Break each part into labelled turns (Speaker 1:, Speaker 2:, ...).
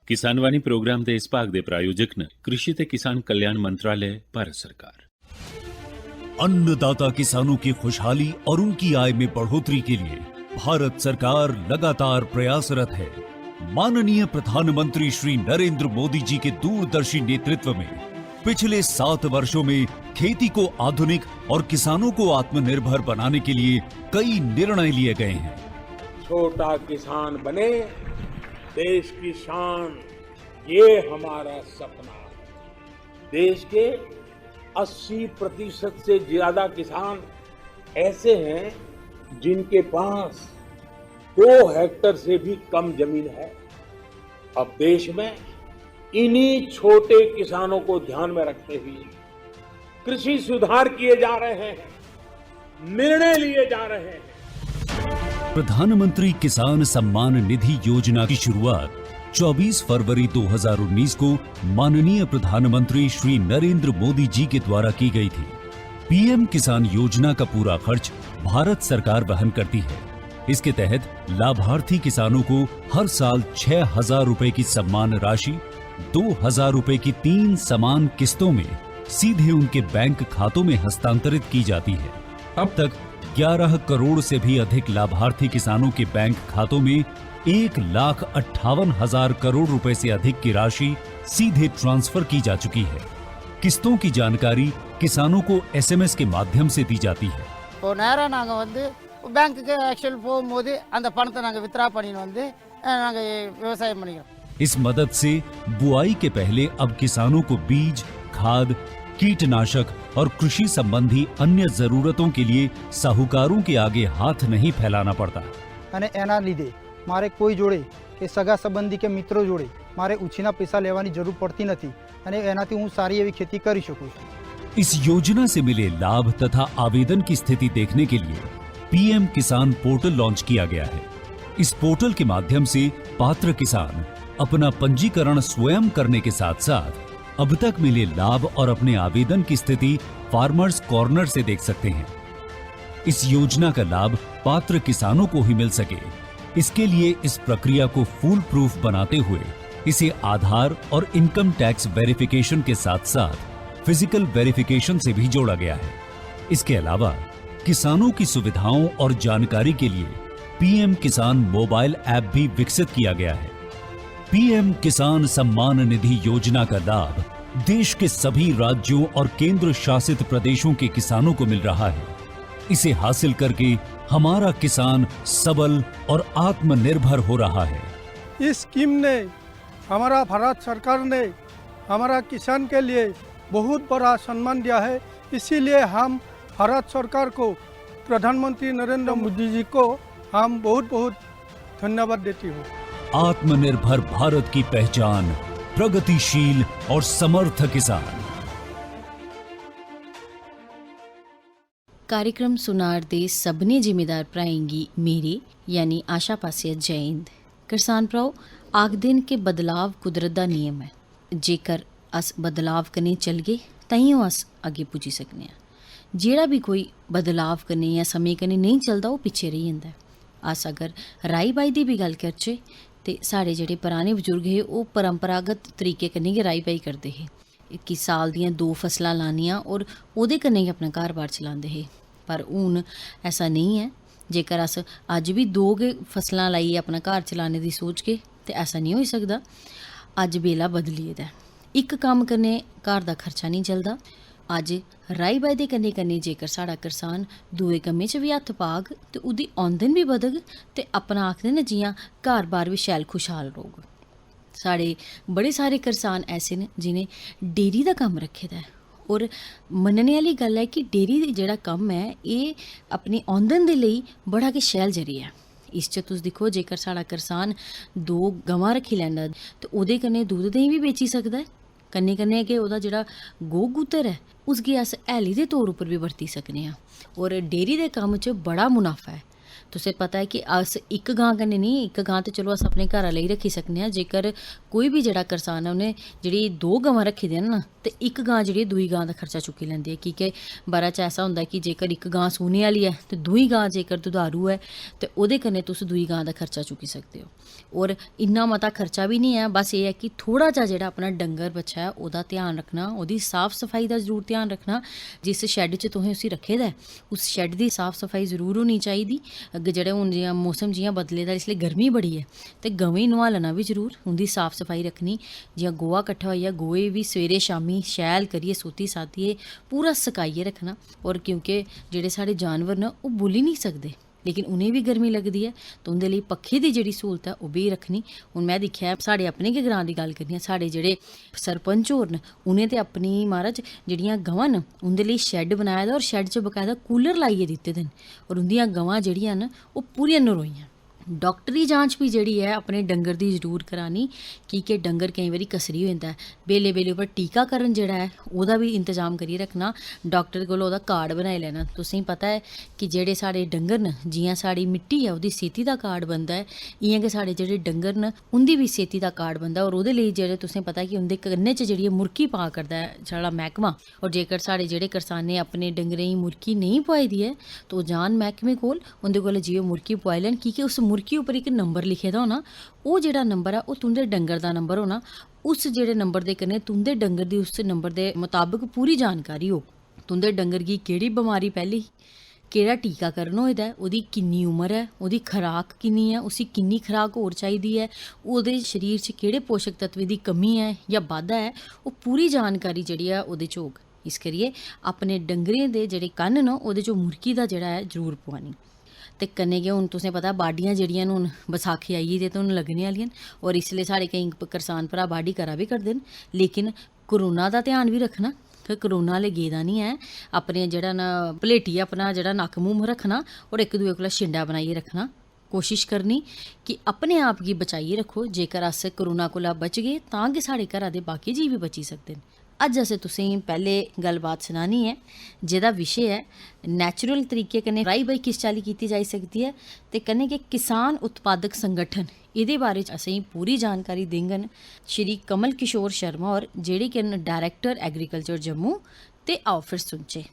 Speaker 1: Kisanvani programme ਦੇ ਇਸ ਭਾਗ ਦੇ ਪ੍ਰਾਯੋਜਕ ਨੇ कृषि ਤੇ किसान कल्याण मंत्रालय भारत सरकार।
Speaker 2: अन्नदाता किसानों की खुशहाली और उनकी आय में बढ़ोतरी के लिए भारत सरकार लगातार प्रयासरत है। माननीय प्रधानमंत्री श्री नरेंद्र मोदी जी के दूरदर्शी नेतृत्व में पिछले 7 वर्षों में खेती को आधुनिक और किसानों को आत्मनिर्भर बनाने के लिए कई निर्णय लिए गए हैं।
Speaker 3: छोटा किसान बने देश की शान, ये हमारा सपना है। देश के 80% से ज्यादा किसान ऐसे हैं जिनके पास 2 हेक्टेयर से भी कम जमीन है। अब देश में इन्हीं छोटे किसानों को ध्यान में रखते हुए कृषि सुधार किए जा रहे हैं, निर्णय लिए जा रहे हैं।
Speaker 2: प्रधानमंत्री किसान सम्मान निधि योजना की शुरुआत 24 फरवरी 2019 को माननीय प्रधानमंत्री श्री नरेंद्र मोदी जी के द्वारा की गई थी। पीएम किसान योजना का पूरा खर्च भारत सरकार वहन करती है। इसके तहत लाभार्थी किसानों को हर साल 6,000 रुपए की सम्मान राशि 2,000 रुपए की 3 समान किस्तों में सीधे उनके बैंक खातों में हस्तांतरित की जाती है। अब तक 11 करोड़ से भी अधिक लाभार्थी किसानों के बैंक खातों में 1,58,000 करोड़ रुपए से अधिक की राशि सीधे ट्रांसफर की जा चुकी है। किस्तों की जानकारी किसानों को एसएमएस के माध्यम से दी जाती है।
Speaker 4: बैंक के एक्चुअल போகும்போது அந்த பணத்தை நாங்க வித்ரா பண்ணிட்டு வந்து நாங்க விவசாயம் பண்ணிக்கிறோம்।
Speaker 2: इस मदद से बुआई के पहले अब किसानों को बीज, खाद, कीटनाशक और कृषि संबंधी अन्य जरूरतों के लिए साहूकारों के आगे हाथ नहीं फैलाना पड़ता।
Speaker 5: અને એના લીધે મારે કોઈ જોડે કે સગા સંબંધી કે મિત્રો જોડે મારે ઉછીના પૈસા લેવાની જરૂર પડતી નથી અને એનાથી હું સારી એવી खेती કરી શકું છું।
Speaker 2: इस योजना से मिले लाभ तथा आवेदन की स्थिति देखने के लिए पीएम किसान पोर्टल लॉन्च किया गया है। इस पोर्टल के माध्यम से पात्र किसान अपना पंजीकरण स्वयं करने के साथ साथ अब तक मिले लाभ और अपने आवेदन की स्थिति फार्मर्स कॉर्नर से देख सकते हैं। इस योजना का लाभ पात्र किसानों को ही मिल सके, इसके लिए इस प्रक्रिया को फूल प्रूफ बनाते हुए इसे आधार और इनकम टैक्स वेरिफिकेशन के साथ साथ फिजिकल वेरिफिकेशन से भी जोड़ा गया है। इसके अलावा किसानों की सुविधाओं और जानकारी के लिए पीएम किसान मोबाइल ऐप भी विकसित किया गया है। पीएम किसान सम्मान निधि योजना का लाभ देश के सभी राज्यों और केंद्र शासित प्रदेशों के किसानों को मिल रहा है। इसे हासिल करके हमारा किसान सबल और आत्मनिर्भर हो रहा है।
Speaker 5: इस स्कीम ने हमारा भारत सरकार ने हमारा किसान के लिए बहुत बड़ा सम्मान दिया है। इसीलिए हम भारत सरकार को, प्रधानमंत्री नरेंद्र मोदी जी को हम बहुत बहुत धन्यवाद देती हूँ।
Speaker 2: आत्मनिर्भर भारत की पहचान प्रगतिशील और समर्थ किसान।
Speaker 6: कार्यक्रम सुनार दे सबने जिम्मेदार भराएंगी मेरे यानी आशा पासिया जयंत। किसान भराओ आखदे न कि बदलाव कुदरत दा नियम है। जेकर अस बदलाव कन्नै चल गए ताइयों अस अगे पुज्जी सकने आं। जेड़ा भी कोई बदलाव कन्नै या समय कन्नै नहीं चलदा ओह पिछे रेही जंदा है। अस अगर राई बाई दी भी गल करचै ते साढ़े जेह्ड़े पराने बजुर्ग हे ओह परंपरागत तरीके कन्नै गै राई बाई करदे हे कि साल दियां 2 फसलां लानियां और ओह्दे कन्नै गै अपना घर-बार चलांदे हे। पर हून ऐसा नहीं है। जेकर अस अज्ज भी 2 गै फसलां लाइयै अपना घर चलाने दी सोचगे ते ऐसा नहीं होई सकदा। अज्ज बेला बदली गेदा ऐ। इक कम्म कन्नै घर दा खर्चा नहीं चलदा। अज्ज राई बाई दे कन्नै कन्नै जेकर साढ़ा किसान दूए कम्में च भी हत्थ पाग ते ओह्दी औंदन भी बधग ते अपना आखदे न जियां घर बार भी शैल खुशहाल रौह्ग। साढ़े बड़े सारे किसान ऐसे न जिनें डेयरी दा कम्म रखे दा ऐ और मन्नने आह्ली गल्ल है कि डेयरी जेह्ड़ा कम्म है एह् अपनी औंदन दे लेई बड़ा गै शैल जरिया ऐ। इस च तुस दिक्खो जेकर साढ़ा करसान 2 गवां रखी लैंदा ते ओह्दे कन्नै दुद्ध देहीं बी बेची सकदा ऐ। कन्नै कन्नै गै ओह्दा जेह्ड़ा गौ गूत्तर ऐ उसगी अस हैली दे तौर उप्पर बी वरती सकने आं। और डेयरी दे कम्म च बड़ा मुनाफा है। तुसें पता है कि अस इक गां कन्नै नहीं, इक गां ते चलो अस अपने घरा लेई रखी सकने आं। जेकर कोई भी जेह्ड़ा करसान है उन्हें जेह्ड़ी 2 गवां रखी दियां ना ते इक गां जेह्ड़ी दूई गां दा खर्चा चुक्की लैंदी है। की के बारा च ऐसा होंदा है कि जेकर इक गां सूने आह्ली है ते दूई गां जेकर दुधारू है ते ओह्दे कन्नै तुस दूई गां दा खर्चा चुक्की सकदे हो। और इन्ना मता खर्चा भी नहीं है, बस एह् है कि थोड़ा जिहा जेह्ड़ा अपना डंगर बच्छा है ओह्दा ध्यान रखना, ओह्दी साफ सफाई दा जरूर ध्यान रखना। जिस शैड च तुसें उसी रखे दा ऐ उस शैड दी साफ सफाई जरूर होनी चाहिदी। अग्गे जेह्ड़े हून जि'यां मौसम जि'यां बदले दा इसलेई गर्मी बड़ी है ते गवें गी नोहालना बी जरूर, उंदी साफ सफाई रखनी। जि'यां गोहा कट्ठा होइया गोहे बी सवेरे शामीं शैल करियै सोती सातियै पूरा सकाइयै रखना। और क्योंकि जेह्ड़े साढ़े जानवर न ओह् बोली नहीं सकदे लेकिन उ'नें बी गर्मी लगदी ऐ ते उं'दे लेई पक्खे दी जेह्ड़ी स्हूलत ऐ ओह् बी रखनी। हून में दिक्खेआ साढ़े अपने गै ग्रां दी गल्ल करनी आं, साढ़े जेह्ड़े सरपंच होर न उ'नें ते अपनी महाराज जेह्ड़ियां गवां न उं'दे लेई शैड बनाए दा और शैड च बकायदा कूलर लाइयै दित्ते दे न। और उंदियां गवां जेह्ड़ियां न ओह् पूरियां नरोइयां। डॉक्टरी जांच भी जेह्ड़ी है अपने डंगर दी जरूर करानी की के डंगर केईं बारी कसरी होई जंदा ऐ। बेल्ले बेल्ले उप्पर टीकाकरण जेह्ड़ा ऐ ओह्दा बी इंतजाम करियै रखना। डॉक्टर कोल ओह्दा कार्ड बनाई लैना। तुसेंगी पता है कि जेह्ड़े साढ़े डंगर न जि'यां साढ़ी मिट्टी ऐ ओह्दी सेह्ती दा कार्ड बनदा ऐ, इ'यां गै साढ़े जेह्ड़े डंगर न उंदी बी सेह्ती दा कार्ड बनदा। और ओह्दे लेई जेह्ड़े तुसें पता है कि उंदे कन्नै च जेह्ड़ी मुर्की पा करदा ऐ साढ़ा मैह्कमा। और जेकर साढ़े जेह्ड़े करसानें अपने डंगरें गी मुर्की नेईं पोआई दी ऐ तो जान मैह्कमे कोल उंदे कोल जि'यां मुर्की पोआई लैन। की के उस मुर्की उप्पर इक नंबर लिखे दा होना, ओह् जेह्ड़ा नंबर ऐ ओह् तुंदे डंगर दा नंबर होना। उस जेह्ड़े नंबर दे कन्नै तुंदे डंगर दी उस नंबर दे मुताबिक पूरी जानकारी होग। तुंदे डंगर गी केह्ड़ी बमारी पैह्ली, केह्ड़ा टीकाकरण होए दा ऐ, ओह्दी किन्नी उमर ऐ, ओह्दी खराक किन्नी ऐ, उसी किन्नी खराक होर चाहिदी ऐ, ओह्दे शरीर च केह्ड़े पोशक तत्वें दी कमी ऐ जां बाद्धा ऐ, ओह् पूरी जानकारी जेह्ड़ी ऐ ओह्दे च होग। इस करियै अपने डंगरें दे जेह्ड़े कन्न न ओह्दे च मुर्की दा जेह्ड़ा ऐ जरूर पोआनी। ते कन्नै गै हून तुसें पता बाडियां जेह्ड़ियां न हून बसाखी आई गेई ते हून लग्गने आह्लियां न। और इसलिए साढ़े केईं करसान भ्राऽ बाड्डी करा बी करदे न, लेकिन कोरोना दा ध्यान बी रखना कि कोरोना आह्ले गेदा निं ऐ। अपने जेह्ड़ा न भलेटियै अपना जेह्ड़ा नक्क मूंह रखना और इक दूए कोला छिंडा बनाइयै रखना। कोशिश करनी कि अपने आप गी बचाइयै रक्खो। जेकर अस कोरोना कोला बच गए तां गै साढ़े घरा दे बाकी जीव बी बची सकदे न। अज्ज असें तुसेंगी पैह्ले गल्लबात सनानी ऐ जेह्दा विशे ऐ नैचुरल तरीके कन्नै राई बाई किस चाल्ली कीती जाई सकदी ऐ ते कन्नै गै किसान उत्पादक संगठन एह्दे बारे च असेंगी पूरी जानकारी देङन श्री कमल किशोर शर्मा होर जेह्ड़े कि न डायरैक्टर एग्रीकल्चर जम्मू। ते आओ फिर सुनचे।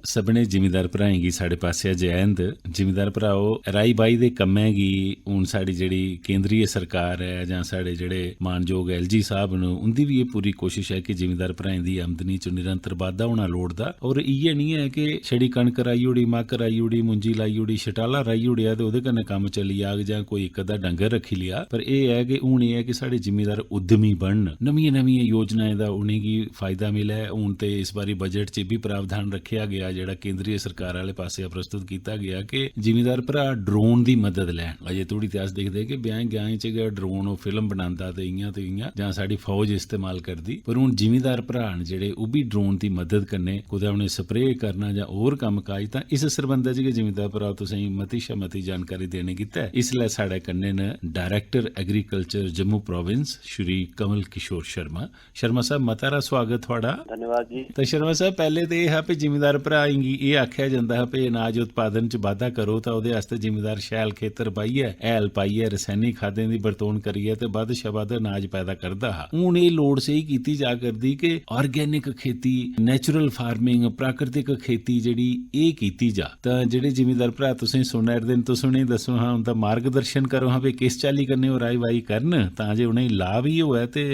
Speaker 1: सभनें जिमीदार भ्राएं गी साढ़े पासेआ जै हिंद। जिमीदार भ्राओ, राई बाई दे कम्मै गी हून साढ़ी जेह्ड़ी केंद्रीय सरकार ऐ जां साढ़े जेह्ड़े मानयोग LG साहब न उंदी बी एह् पूरी कोशिश है कि जिमीदार भ्राएं दी आमदनी च निरंतर बाद्धा होना लोड़दा। और इ'यै निं है कि छड़ी कनक राई ओड़ी, मक्क राई ओड़ी, मुंजी लाई ओड़ी, शटाला राई ओड़ेआ ते ओह्दे कन्नै कम्म चली जाग जां कोई इक अद्धा डंगर रक्खी लेआ। पर एह् है कि हून एह् है कि साढ़े जिमीदार उद्यमी बनन, नमियां नमियां योजनाएं दा उनेंगी फायदा मिलै। हून ते इस बारी बजट च बी प्रावधान रखेआ गया जेह्ड़ा केंद्रीय सरकार आह्ले पास्से प्रस्तुत कीता गया कि जिमीदार भ्रा ड्रोन दी मदद लैन। अजे थोड़ी ते अस दिखदे कि ब्याहें ग्याहें च गै ड्रोन ओह् फिल्म बनांदा ते इ'यां जां साढ़ी फौज इस्तेमाल करदी। पर हून जिमीदार भ्रा न जेह्ड़े ओह् बी ड्रोन दी मदद कन्नै कुदै उ'नें स्प्रे करना जां होर कम्म काज तां इस सरबंधै च गै जिमीदार भ्रा तुसेंगी मती शा मती जानकारी देने गित्तै इसलै साढ़े कन्नै न director agriculture Jammu province Shri Kamal Kishore Sharma. Sharma साहब मता रा स्वागत थुआढ़ा।
Speaker 7: धन्यवाद जी।
Speaker 1: तो शर्मा साहब पैह्ले ते एह् हा कि जिमीदार भ्राएं गी एह् आखेआ जंदा हा कि अनाज उत्पादन च बाद्धा करो तां ओह्दे आस्तै जिमीदार शैल खेतर बाहियै हैल पाइयै रसैनिक खादें दी बरतोन करियै ते बद्ध शा बद्ध अनाज पैदा करदा हा। हून एह् लोड़ सेही कीती जा करदी कि ऑर्गेनिक खेती, नेचुरल फार्मिंग, प्राकृतिक खेती जेह्ड़ी एह् कीती जा। तां जेह्ड़े जिमीदार भ्रा तुसें सुनै'रदे न तुस उ'नेंगी दस्सो हां, उंदा मार्गदर्शन करो हां भी किस चाल्ली कन्नै ओह् राई बाई करन तां जे उ'नेंगी लाभ ही होऐ ते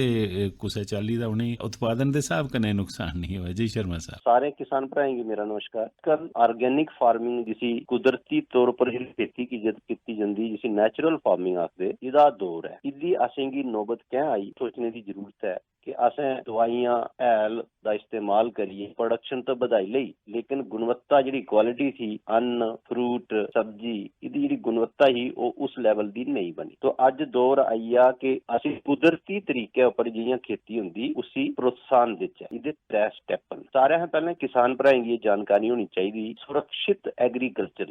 Speaker 1: कुसै चाल्ली दा उ'नेंगी उत्पादन दे स्हाब कन्नै नुकसान नहीं होऐ। जी शर्मा साहब।
Speaker 7: सारे किसान भ्राएं गी मेरा नमस्कार। कल ऑर्गेनिक फार्मिंग जिसी कुदरती तौर पर खेती कीती जंदी जिसी नेचुरल फार्मिंग आखदे, एह्दा दौर ऐ। एह्दी असेंगी नौबत कैं आई सोचने दी जरूरत है कि असें दवाइयां हैल दा इस्तेमाल करियै प्रोडक्शन तो बधाई लेई, लेकिन गुणवत्ता जेह्ड़ी क्वालिटी थी अन्न फ्रूट सब्जी एह्दी जेह्ड़ी गुणवत्ता ही ओह् उस लेवल दी नेईं बनी। तो अज्ज दौर आई आ कि असें कुदरती तरीके उप्पर जि'यां खेती होंदी उसी प्रोत्साहन देचै। एह्दे त्रै स्टैप न। सारें शा पैह्लें किसान भ्राएं गी एह् जानकारी शंका नहीं होनी चाहिए। सुरक्षित एग्रीकल्चर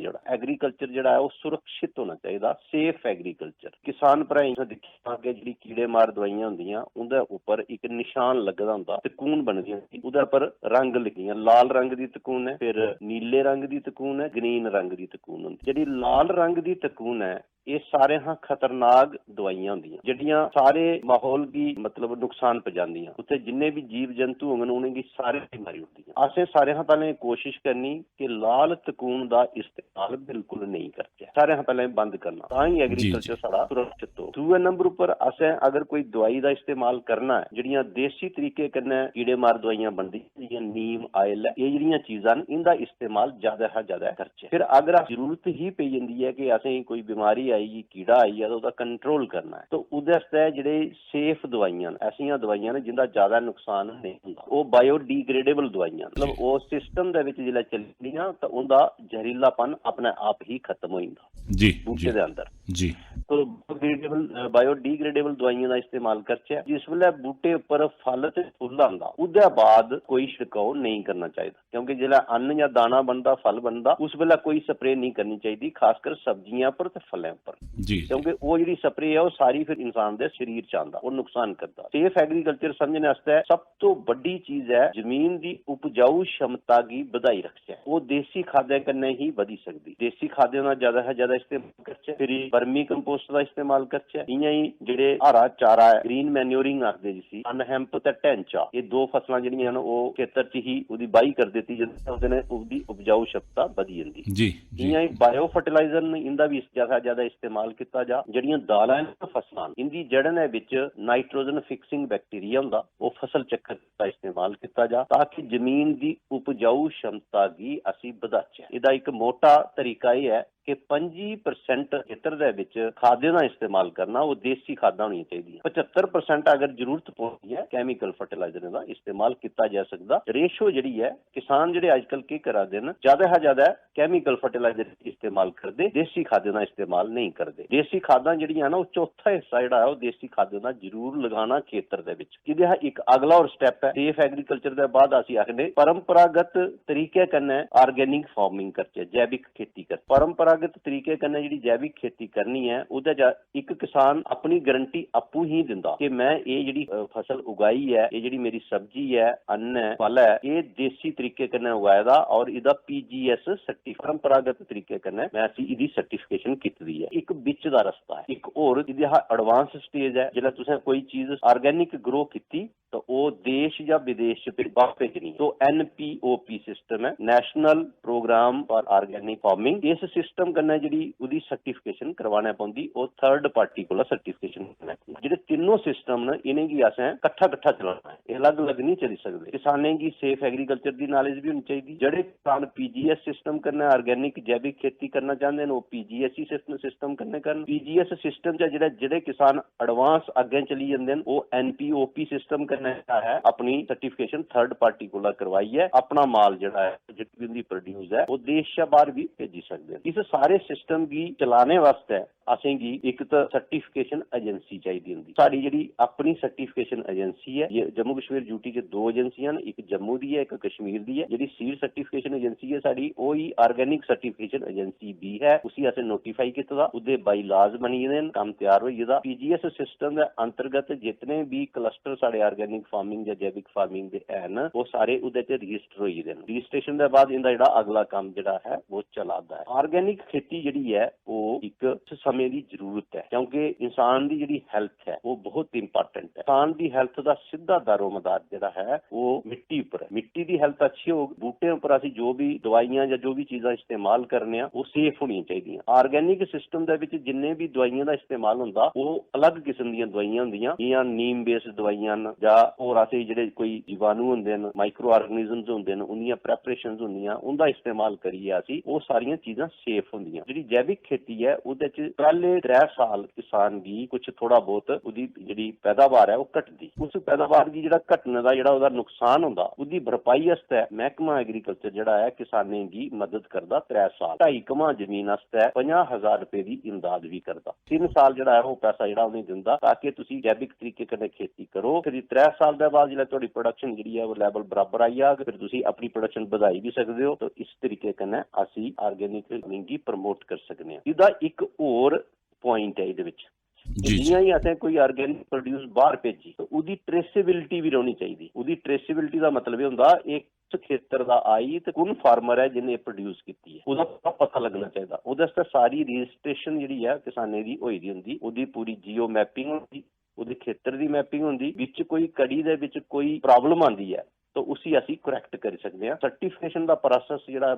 Speaker 7: ਜਿਹੜਾ ਹੈ ਉਹ ਸੁਰੱਖਿਅਤ ਹੋਣਾ ਚਾਹੀਦਾ, ਸੇਫ ਐਗਰੀਕਲਚਰ। ਕਿਸਾਨ ਭਰਾ ਦੇਖਿਆ ਕਿ ਜਿਹੜੀ ਕੀੜੇ ਮਾਰ ਦਵਾਈਆਂ ਹੁੰਦੀਆਂ ਉਹਦੇ ਉੱਪਰ ਇੱਕ ਨਿਸ਼ਾਨ ਲੱਗਦਾ ਹੁੰਦਾ, ਤਕੂਨ ਬਣਦੀ ਹੁੰਦੀ, ਉਹਦੇ ਉੱਪਰ ਰੰਗ ਲਿਖੀਆਂ, ਲਾਲ ਰੰਗ ਦੀ ਤਕੂਨ ਹੈ, ਫਿਰ ਨੀਲੇ ਰੰਗ ਦੀ ਤਕੂਨ ਹੈ, ਗ੍ਰੀਨ ਰੰਗ ਦੀ ਤਕੂਨ ਹੁੰਦੀ। ਜਿਹੜੀ ਲਾਲ ਰੰਗ ਦੀ ਤਕੂਨ ਹੈ ਇਹ ਸਾਰੇ ਖਤਰਨਾਕ ਦਵਾਈਆਂ ਹੁੰਦੀਆਂ ਜਿਹੜੀਆਂ ਸਾਰੇ ਮਾਹੌਲ ਦੀ ਮਤਲਬ ਨੁਕਸਾਨ ਪਹੁੰਚਾਉਂਦੀਆਂ। ਉੱਥੇ ਜਿੰਨੇ ਵੀ ਜੀਵ ਜੰਤੂ ਹੋਣ ਉਹਨਾਂ ਦੀ ਸਾਰੇ ਬਿਮਾਰੀ ਹੁੰਦੀਆਂ। ਅਸੀਂ ਸਾਰੇ ਪਹਿਲਾਂ ਕੋਸ਼ਿਸ਼ ਕਰਨੀ ਕਿ ਲਾਲ ਤਕੂਨ ਦਾ ਇਸਤੇਮਾਲ ਬਿਲਕੁਲ ਨਹੀਂ ਕਰਚੇ, ਸਾਰੇ ਪਹਿਲਾਂ ਬੰਦ ਕਰਨਾ, ਤਾਂ ਹੀ ਐਗਰੀਕਲਚਰ ਸਾਡਾ ਸੁਰੱਖਿਅਤ ਹੋ। ਦੂਏ ਨੰਬਰ ਉੱਪਰ ਅਸੀਂ ਅਗਰ ਕੋਈ ਦਵਾਈ ਦਾ ਇਸਤੇਮਾਲ ਕਰਨਾ ਹੈ, ਜਿਹੜੀਆਂ ਦੇਸੀ ਤਰੀਕੇ ਕन्नै ਕੀੜੇ ਮਾਰ ਦਵਾਈਆਂ ਬਣਦੀਆਂ ਜਿਹੀਆਂ ਨੀਮ ਆਇਲ ਹੈ, ਇਹ ਜਿਹੜੀਆਂ ਚੀਜ਼ਾਂ ਨੇ ਇਹਦਾ ਇਸਤੇਮਾਲ ਜ਼ਿਆਦਾ ਕਰਚੇ। ਫਿਰ ਅਗਰ ਜ਼ਰੂਰਤ ਹੀ ਪਈ ਜਾਂਦੀ ਹੈ ਕਿ ਅਸੀਂ ਕੋਈ ਬਿਮਾਰੀ ਆਈ, ਕੀੜਾ ਆਈ ਹੈ, ਉਹਦਾ ਕੰਟਰੋਲ ਕਰਨਾ ਹੈ, ਤਾਂ ਉਹਦੇ ਵਾਸਤੇ ਜਿਹੜੇ ਸੇਫ ਦਵਾਈਆਂ ਐਸੀਆਂ ਦਵਾਈਆਂ ਨੇ ਜਿੰਦਾ ਜ਼ਿਆਦਾ ਨੁਕਸਾਨ ਨਹੀਂ ਹੁੰਦਾ, ਉਹ ਬਾਇਓਡੀਗ੍ਰੇਡੇਬਲ ਦਵਾਈਆਂ, ਮਤਲਬ ਉਹ ਸਿਸਟਮ ਦੇ ਵਿੱਚ ਜਿਹੜਾ ਚੱਲਦੀਆਂ ਤਾਂ ਉਹਦਾ ਜ਼ਹਿਰੀਲਾਪਨ ਆਪਣੇ ਆਪ ਹੀ ਖਤਮ ਹੋ ਜਾਂਦਾ
Speaker 1: ਜੀ
Speaker 7: ਬੂਟੇ ਦੇ ਅੰਦਰ
Speaker 1: ਜੀ।
Speaker 7: ਬਾਇਓਡੀਗ੍ਰੇਡੇਬਲ ਦਵਾਈਆਂ ਦਾ ਇਸਤੇਮਾਲ ਕਰਚੇ। ਜਿਸ ਵੇਲੇ ਬੂਟੇ ਉੱਪਰ ਫਲ ਤੇ ਫੁੱਲ ਆਉਂਦਾ ਉਹਦੇ ਬਾਅਦ ਕੋਈ ਛਿੜਕਾਓ ਨਹੀਂ ਕਰਨਾ ਚਾਹੀਦਾ, ਕਿਉਂਕਿ ਜਿਹੜਾ ਅੰਨ ਜਾਂ ਦਾਣਾ ਬਣਦਾ, ਫਲ ਬਣਦਾ, ਉਸ ਵੇਲੇ ਕੋਈ ਸਪਰੇਅ ਨਹੀਂ ਕਰਨੀ ਚਾਹੀਦੀ, ਖਾਸ ਕਰ ਸਬਜ਼ੀਆਂ ਉੱਪਰ ਤੇ ਫਲਾਂ ਉੱਪਰ
Speaker 1: ਜੀ,
Speaker 7: ਕਿਉਂਕਿ ਉਹ ਜਿਹੜੀ ਸਪਰੇਅ ਹੈ ਉਹ ਸਾਰੀ ਫਿਰ ਇਨਸਾਨ ਦੇ ਸਰੀਰ ਚ ਆਉਂਦਾ, ਉਹ ਨੁਕਸਾਨ ਕਰਦਾ। ਸੇਫ ਐਗਰੀਕਲਚਰ ਸਮਝਣ ਵਾਸਤੇ ਸਭ ਤੋਂ ਵੱਡੀ ਚੀਜ਼ ਹੈ ਜ਼ਮੀਨ ਦੀ ਉਪਜਾਊ ਸ਼ਮਤਾ ਦੀ ਵਧਾਈ ਰੱਖਿਆ। ਉਹ ਦੇਸੀ ਖਾਦਾਂ ਕन्नै ਹੀ ਵਧੀ ਸਕਦੀ। ਦੇਸੀ ਖਾਦਾਂ ਦਾ ਜ਼ਿਆਦਾ ਇਸਤੇਮਾਲ ਕਰਚੇ, ਫਿਰ ਵਰਮੀ ਕੰਪੋਸਟ ਦਾ ਇਸਤੇਮਾਲ ਕਰਚੇ। ਇਆਂ ਹੀ ਜਿਹੜੇ ਹਰਾ ਚਾਰਾ ਹੈ, ਗ੍ਰੀਨ ਮੈਨਿਓਰਿੰਗ ਆਖਦੇ ਜਿਸੀ, ਅਨਹੈਂਪ ਤੇ ਢੈਂਚਾ, ਇਹ ਦੋ ਫਸਲਾਂ ਜਿਹੜੀਆਂ ਨੇ ਉਹ ਖੇਤਰ ਚ ਹੀ ਉਹਦੀ ਵਾਹੀ ਕਰ ਦਿੱਤੀ ਜਾਂਦੀ, ਉਹਦੇ ਨਾਲ ਉਹਦੀ ਉਪਜਾਊ ਸ਼ਮਤਾ ਵਧੀ ਜਾਂਦੀ
Speaker 1: ਜੀ।
Speaker 7: ਇਆਂ ਹੀ ਬਾਇਓ ਫਰਟੀਲਾਈਜ਼ਰ ਨੇ ਇਹਦਾ ਵੀ ਜ਼ਿਆਦਾ ਇਸਤੇਮਾਲ ਕੀਤਾ ਜਾ। ਜਿਹੜੀਆਂ ਦਾਲਾਂ ਨੇ ਫਸਲਾਂ ਇਹਦੀ ਜੜ੍ਹਾਂ ਦੇ ਵਿੱਚ ਨਾਈਟ੍ਰੋਜਨ ਫਿਕਸਿੰਗ ਬੈਕਟੀਰੀਆ ਹੁੰਦਾ, ਉਹ ਫਸਲ ਚੱਕਰ ਦਾ ਇਸਤੇਮਾਲ ਕੀਤਾ ਜਾ ਤਾਂ ਕਿ ਜ਼ਮੀਨ ਦੀ ਉਪਜਾਊ ਸ਼ਮਤਾ ਦੀ ਅਸੀਂ ਵਧਾਚੇ। ਇਹਦਾ ਇੱਕ ਮੋਟਾ ਤਰੀਕਾ ਇਹ ਹੈ ਕਿ 25% ਖੇਤਰ ਦੇ ਵਿੱਚ ਖਾਦਾਂ ਦਾ ਇਸਤੇਮਾਲ ਕਰਨਾ, ਉਹ ਦੇਸੀ ਖਾਦਾਂ ਹੋਣੀਆਂ ਚਾਹੀਦੀਆਂ। 75% ਅਗਰ ਜ਼ਰੂਰਤ ਪਊਗੀ ਹੈ ਕੈਮੀਕਲ ਫਰਟੀਲਾਈਜ਼ਰ ਦਾ ਇਸਤੇਮਾਲ ਕੀਤਾ ਜਾ ਸਕਦਾ। ਰੇਸ਼ੋ ਜਿਹੜੀ ਹੈ ਕਿਸਾਨ ਜਿਹੜੇ ਅੱਜ ਕੱਲ ਕੀ ਕਰਦੇ ਨੇ, ਜ਼ਿਆਦਾ ਕੈਮੀਕਲ ਫਰਟੀਲਾਈਜ਼ਰ ਇਸਤੇਮਾਲ ਕਰਦੇ, ਦੇਸੀ ਖਾਦਾਂ ਦਾ ਇਸਤੇਮਾਲ ਨਹੀਂ ਕਰਦੇ। ਦੇਸੀ ਖਾਦਾਂ ਜਿਹੜੀਆਂ ਨਾ ਉਹ ਚੌਥਾ ਹਿੱਸਾ ਜਿਹੜਾ ਹੈ ਉਹ ਦੇਸੀ ਖਾਦਾਂ ਦਾ ਜ਼ਰੂਰ ਲਗਾਉਣਾ ਖੇਤਰ ਦੇ ਵਿੱਚ। ਇਹਦਾ ਇੱਕ ਅਗਲਾ ਹੋਰ ਸਟੈਪ ਹੈ ਸੇਫ ਐਗਰੀਕਲਚਰ ਦੇ ਬਾਅਦ ਅਸੀਂ ਆਖਦੇ ਪਰੰਪਰਾਗਤ ਤਰੀਕੇ ਕन्नै ਆਰਗੈਨਿਕ ਫਾਰਮਿੰਗ ਕਰਚੇ, ਜੈਵਿਕ ਖੇਤੀ ਕਰ। ਪਰੰਪਰਾਗਤ ਤਰੀਕੇ ਕन्नै ਜਿਹੜੀ ਜੈਵਿਕ ਖੇਤੀ ਕਰਨੀ ਹੈ ਉਹਦੇ ਚ ਇੱਕ ਕਿਸਾਨ ਆਪਣੀ ਗਰੰਟੀ ਆਪੂ ਹੀ ਦਿੰਦਾ ਕਿ ਮੈਂ ਇਹ ਜਿਹੜੀ ਫਸਲ ਉਗਾਈ ਹੈ, ਇਹ ਜਿਹੜੀ ਮੇਰੀ ਸਬਜ਼ੀ ਹੈ, ਅੰਨ ਹੈ, ਫਲ ਹੈ, ਇਹ ਦੇਸੀ ਤਰੀਕੇ ਕन्नै ਉਗਾਇਆ ਦਾ ਔਰ ਇਹਦਾ PGS ਪਰੰਪਰਾਗਤ ਤਰੀਕੇ ਕन्नै ਮੈਂ ਅਸੀਂ ਇਹਦੀ ਸਰਟੀਫਿਕੇਸ਼ਨ ਕੀਤੀ ਹੈ। ਇੱਕ ਵਿੱਚ ਦਾ ਰਸਤਾ ਹੈ, ਇੱਕ ਹੋਰ ਇਹਦਾ ਐਡਵਾਂਸ ਸਟੇਜ ਹੈ। ਜਿਹੜਾ ਤੁਸੀਂ ਕੋਈ ਚੀਜ਼ ਆਰਗੈਨਿਕ ਗਰੋ ਕੀਤੀ ਤਾਂ ਉਹ ਦੇਸ਼ ਜਾਂ ਵਿਦੇਸ਼ ਚ ਭੇਜਣੀ, ਤਾਂ NPOP ਸਿਸਟਮ ਹੈ, national programme for organic farming. ਇਸ ਸਿਸਟਮ ਕन्नै ਜਿਹੜੀ ਉਹਦੀ ਸਰਟੀਫਿਕੇਸ਼ਨ ਕਰਵਾਉਣਾ ਪੈਂਦੀ, ਉਹ ਥਰਡ ਪਾਰਟੀ ਕੋਲ ਸਰਟੀਫਿਕੇਸ਼ਨ ਕਰਨਾ। ਜਿਹੜੇ ਤਿੰਨੋਂ ਸਿਸਟਮ ਨੇ ਇਹਨਾਂ ਦੀ ਅਸਾਂ ਇਕੱਠਾ ਚਲਾਉਣਾ ਹੈ, ਇਹ ਅਲੱਗ ਨਹੀਂ ਚੱਲ ਸਕਦੇ। ਕਿਸਾਨਾਂ ਦੀ ਸੇਫ ਐਗਰੀਕਲਚਰ ਦੀ ਨੌਲੇਜ ਵੀ ਹੋਣੀ ਚਾਹੀਦੀ। ਜਿਹੜੇ ਕਿਸਾਨ PGS ਸਿਸਟਮ ਕਰਨਾ, ਆਰਗੈਨਿਕ ਜੈਵਿਕ ਖੇਤੀ ਕਰਨਾ ਚਾਹੁੰਦੇ ਨੇ, ਉਹ PGS ਸਿਸਟਮ ਕਰਨੇ ਕਰਨ। PGS ਸਿਸਟਮ ਚ ਜਿਹੜੇ ਕਿਸਾਨ ਐਡਵਾਂਸ ਅੱਗੇ ਚਲੀ ਜਾਂਦੇ ਨੇ, ਉਹ NPOP ਸਿਸਟਮ ਕਰਨਾ ਹੈ, ਆਪਣੀ ਸਰਟੀਫਿਕੇਸ਼ਨ ਥਰਡ ਪਾਰਟੀ ਕੋਲ ਕਰਵਾਈ ਹੈ। ਆਪਣਾ ਮਾਲ ਜਿਹੜਾ ਹੈ ਜਿਹੜੀ ਵੀ ਪ੍ਰੋਡਿਊਸ ਹੈ ਉਹ ਦੇਸ਼ ਜਾਂ ਬਾਹਰ ਵੀ ਭੇਜੀ ਸਕਦੇ। ਇਸ ਸਾਰੇ ਸਿਸਟਮ ਦੀ ਚਲਾने ਵਾਸਤੇ ਅਸੀਂ ਜੀ ਇੱਕ ਤਾਂ ਸਰਟੀਫਿਕੇਸ਼ਨ ਏਜੰਸੀ ਚਾਹੀਦੀ ਹੁੰਦੀ। ਸਾਡੀ ਜਿਹੜੀ ਆਪਣੀ ਸਰਟੀਫਿਕੇਸ਼ਨ ਏਜੰਸੀ ਹੈ, ਜੰਮੂ ਕਸ਼ਮੀਰ ਯੂਟੀ ਚ ਦੋ ਏਜੰਸੀਆਂ ਨੇ, ਇੱਕ ਜੰਮੂ ਦੀ ਹੈ, ਇੱਕ ਕਸ਼ਮੀਰ ਦੀ ਹੈ। ਜਿਹੜੀ ਸੀਡ ਸਰਟੀਫਿਕੇਸ਼ਨ ਏਜੰਸੀ ਹੈ ਸਾਡੀ, ਉਹ ਹੀ ਆਰਗੈਨਿਕ ਸਰਟੀਫਿਕੇਸ਼ਨ ਏਜੰਸੀ ਵੀ ਹੈ। ਉਸੇ ਅਸੀਂ ਨੋਟੀਫਾਈ ਕੀਤਾ ਦਾ, ਉਹਦੇ ਬਾਈ ਲਾਜ਼ ਬਣੀ ਨੇ, ਕੰਮ ਤਿਆਰ ਹੋਈ ਇਹਦਾ। PGS ਸਿਸਟਮ ਦੇ ਅੰਤਰਗਤ ਜਿਤਨੇ ਵੀ ਕਲਸਟਰ ਸਾਡੇ ਆਰਗੈਨਿਕ ਫਾਰਮਿੰਗ ਜਾਂ ਜੈਵਿਕ ਫਾਰਮਿੰਗ ਦੇ ਹਨ, ਉਹ ਸਾਰੇ ਉਹਦੇ ਚ ਰਜਿਸਟਰ ਹੋਈ ਦੇ ਨੇ। ਰਜਿਸਟ੍ਰੇਸ਼ਨ ਦੇ ਬਾਅਦ ਇਹਦਾ ਜਿਹੜਾ ਅਗਲਾ ਕੰਮ ਜਿਹੜਾ ਹੈ ਉਹ ਚਲਾਦਾ ਹੈ। ਆਰਗੈਨਿਕ ਖੇਤੀ ਜਿਹੜੀ ਹੈ ਉਹ ਇੱਕ ਸਮੇਂ ਦੀ ਜ਼ਰੂਰਤ ਹੈ, ਕਿਉਂਕਿ ਇਨਸਾਨ ਦੀ ਜਿਹੜੀ ਹੈਲਥ ਹੈ ਉਹ ਬਹੁਤ ਇੰਪੋਰਟੈਂਟ ਹੈ। ਇਨਸਾਨ ਦੀ ਹੈਲਥ ਦਾ ਸਿੱਧਾ ਦਾਰੋਮਦਾਰ ਜਿਹੜਾ ਹੈ ਉਹ ਮਿੱਟੀ ਉੱਪਰ ਹੈ। ਮਿੱਟੀ ਦੀ ਹੈਲਥ ਅੱਛੀ ਹੋ, ਬੂਟਿਆਂ ਉੱਪਰ ਅਸੀਂ ਜੋ ਵੀ ਦਵਾਈਆਂ ਜਾਂ ਜੋ ਵੀ ਚੀਜ਼ਾਂ ਇਸਤੇਮਾਲ ਕਰਨੇ ਆ ਉਹ ਸੇਫ ਹੋਣੀਆਂ ਚਾਹੀਦੀਆਂ। ਆਰਗੈਨਿਕ ਸਿਸਟਮ ਦੇ ਵਿੱਚ ਜਿੰਨੇ ਵੀ ਦਵਾਈਆਂ ਦਾ ਇਸਤੇਮਾਲ ਹੁੰਦਾ ਉਹ ਅਲੱਗ ਕਿਸਮ ਦੀਆਂ ਦਵਾਈਆਂ ਹੁੰਦੀਆਂ, ਜਾਂ ਨੀਮ ਬੇਸਡ ਦਵਾਈਆਂ ਜਾਂ ਹੋਰ ਅਸੀਂ ਜਿਹੜੇ ਕੋਈ ਜੀਵਾਣੂ ਹੁੰਦੇ ਨੇ, ਮਾਈਕਰੋ ਆਰਗੈਨਿਜ਼ਮਸ ਹੁੰਦੇ ਨੇ, ਉਹਦੀਆਂ ਪ੍ਰੈਪਰੇਸ਼ਨਸ ਹੁੰਦੀਆਂ, ਉਹਦਾ ਇਸਤੇਮਾਲ ਕਰੀਏ ਅਸੀਂ, ਉਹ ਸਾਰੀਆਂ ਚੀਜ਼ਾਂ ਸੇਫ ਹੁੰਦੀਆਂ। ਜਿਹੜੀ ਜੈਵਿਕ ਖੇਤੀ ਹੈ ਉਹਦੇ ਚ ਪਹਿਲੇ 3 ਸਾਲ ਕਿਸਾਨ ਦੀ ਕੁਝ ਥੋੜਾ ਬਹੁਤ ਉਹਦੀ ਜਿਹੜੀ ਪੈਦਾਵਾਰ ਹੈ ਉਹ ਘਟਦੀ, ਉਸ ਪੈਦਾਵਾਰ ਦੀ ਜਿਹੜਾ ਘਟਣ ਦਾ ਜਿਹੜਾ ਉਹਦਾ ਨੁਕਸਾਨ ਹੁੰਦਾ ਉਹਦੀ ਭਰਪਾਈ ਵਾਸਤੇ ਮਹਿਕਮਾ ਐਗਰੀਕਲਚਰ ਜਿਹੜਾ ਹੈ ਕਿਸਾਨਾਂ ਦੀ ਮਦਦ ਕਰਦਾ 3 ਸਾਲ 2.5 ਕਮਾ ਜ਼ਮੀਨ ਵਾਸਤੇ 50,000 ਰੁਪਏ ਦੀ ਇਮਦਾਦ ਵੀ ਕਰਦਾ। 3 ਸਾਲ ਜਿਹੜਾ ਹੈ ਉਹ ਪੈਸਾ ਜਿਹੜਾ ਉਹਨੇ ਦਿੰਦਾ ਤਾਂ ਕਿ ਤੁਸੀਂ ਜੈਵਿਕ ਤਰੀਕੇ ਨਾਲ खेती करो। फिर 3 साल के बाद जो थोड़ी प्रोडक्शन जी है वो लैवल बराबर आई जाए, फिर तुम अपनी प्रोडक्शन ਵਧਾਈ भी सकते हो। तो इस तरीके कन्नै असी आर्गेनिक फार्मिंग की प्रमोट कर सकते हैं। इसदा एक और पॉइंट है ਇਹਦੇ ਵਿੱਚ जियां ही असें कोई आर्गेनिक प्रोड्यूस बाहर भेजी तो उसकी ट्रेसेबिलिटी भी रहनी चाहिए। उसकी ट्रेसेबिलिटी का मतलब ये होंदा एक खेतर दा आई ते कुन फार्मर है जिन्हें प्रोड्यूस की है उसका पता लगना चाहिए। ਉਹਦੇ वास्ते सारी रजिस्ट्रेशन जी है किसाने की होई दी हुंदी, उसकी पूरी जियो मैपिंग होंदी, ਉਹਦੇ ਖੇਤਰ ਦੀ ਮੈਪਿੰਗ ਹੁੰਦੀ, ਵਿੱਚ ਕੋਈ ਕੜੀ ਦੇ ਵਿੱਚ ਕੋਈ ਪ੍ਰੋਬਲਮ ਆਉਂਦੀ ਹੈ तो उसी असी करैक्ट कर सकते हैं। सर्टिफिकेशन का प्रोसेस जो